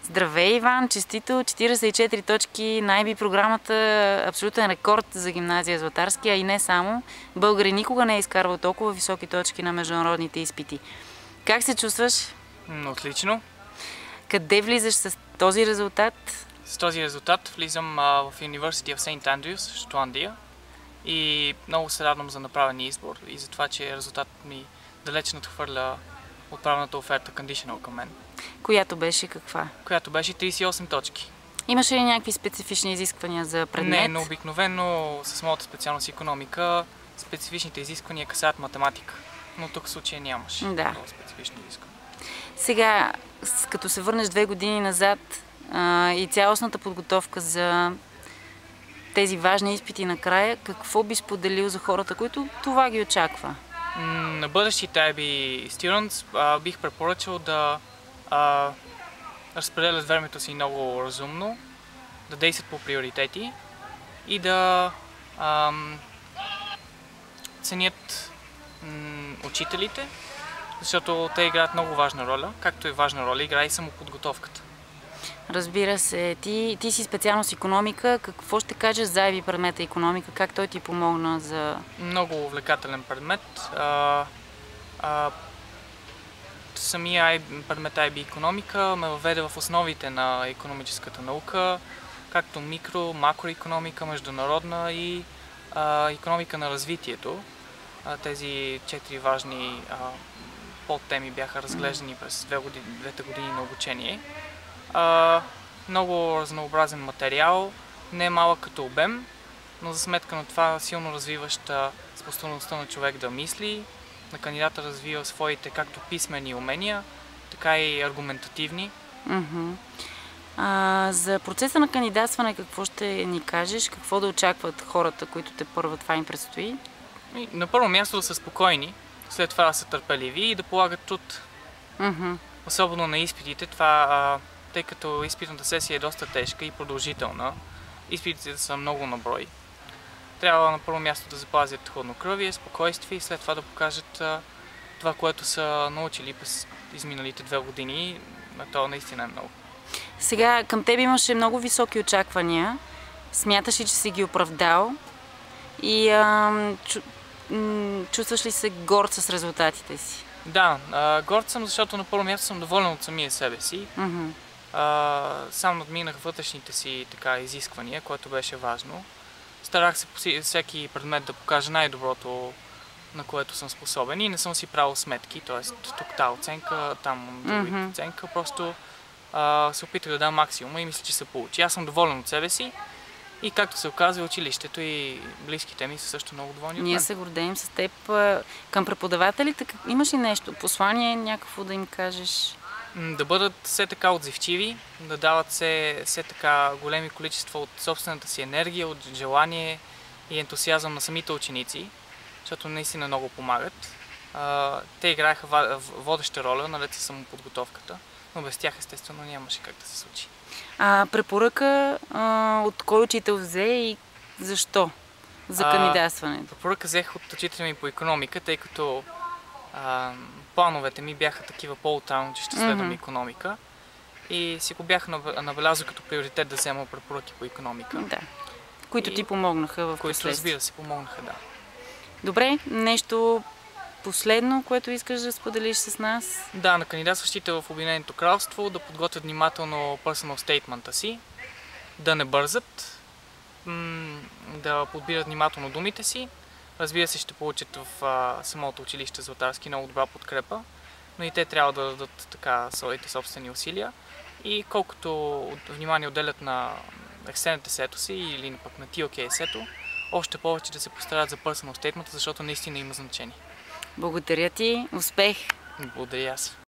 Здравей, Иван! Честито! 44 точки, най-би програмата, абсолютен рекорд за гимназия Златарски, а и не само. Българи никога не е изкарвал толкова високи точки на международните изпити. Как се чувстваш? Отлично. Къде влизаш с този резултат? С този резултат влизам в University of St. Andrews, Шотландия. И много се радвам за направения избор и за това, че резултатът ми далеч надхвърля отправната оферта Conditional към мен. Която беше каква? Която беше 38 точки. Имаше ли някакви специфични изисквания за предмет? Не, но обикновено с моята специалност икономика специфичните изисквания касаят математика. Но тук в случая нямаше много специфични изисквания. Сега, като се върнеш 2 години назад и цялостната подготовка за тези важни изпити накрая, какво би споделил за хората, които това ги очаква? На бъдещите IB students бих препоръчал да разпределят времето си много разумно, да действат по приоритети и да ценят учителите, защото те играят много важна роля, както и важна роля играе и самоподготовката. Разбира се. Ти си специалност икономика. Какво ще кажеш за IB предмета икономика? Как той ти помогна за... Много увлекателен предмет. Самия предмет IB икономика ме въведе в основите на икономическата наука, както микро, макроикономика, международна и икономика на развитието. Тези 4 важни подтеми бяха разглеждани през 2 години на обучение. Много разнообразен материал, не малък като обем, но за сметка на това силно развиваща способността на човек да мисли. На кандидата развива своите както писмени умения, така и аргументативни. За процеса на кандидатстване какво ще ни кажеш? Какво да очакват хората, които те първа това им предстои? На първо място да са спокойни, след това да са търпеливи и да полагат труд. Особено на изпитите, тъй като изпитната сесия е доста тежка и продължителна, изпитите са много на брой. Трябва на първо място да запазят хладнокръвие, спокойствие и след това да покажат това, което са научили през изминалите 2 години. Това наистина е много. Сега към теб имаше много високи очаквания. Смяташ ли, че си ги оправдал? И чувстваш ли се горд с резултатите си? Да, горд съм, защото на първо място съм доволен от самия себе си. Сам надминах вътрешните си изисквания, което беше важно. Старах се по всеки предмет да покажа най-доброто, на което съм способен и не съм си правил сметки, т.е. тук тази оценка, там другата оценка, просто се опитах да дам максимума и мисля, че се получи. Аз съм доволен от себе си и както се оказва, училището и близките ми са също много доволни от мен. Ние се гордеем с теб. Към преподавателите имаш ли нещо, послание някакво да им кажеш? Да бъдат все така отзивчиви, да дават все така големи количества от собствената си енергия, от желание и ентусиазъм на самите ученици, защото наистина много помагат. Те играеха водеща роля наред с самоподготовката, но без тях естествено нямаше как да се случи. Препоръка от кой учител взе и защо за кандидатстването? Препоръка взех от учителя ми по икономика, тъй като плановете ми бяха такива по-отрано, че ще следвам икономика и си го бях набелязал като приоритет да взема препоръки по икономика. Да. Които ти помогнаха в последствие. Които, разбира се, помогнаха, да. Добре, нещо последно, което искаш да споделиш с нас? Да, на кандидатстващите в Обединеното кралство да подготвят внимателно personal statement-а си, да не бързат, да подбират внимателно думите си. Разбира се, ще получат в самото училище Златарски много добра подкрепа, но и те трябва да дадат своите собствени усилия и колкото внимание отделят на екстендед есето си или пък на TOK есето, още повече да се постарят за personal statement, защото наистина има значение. Благодаря ти, успех! Благодаря аз.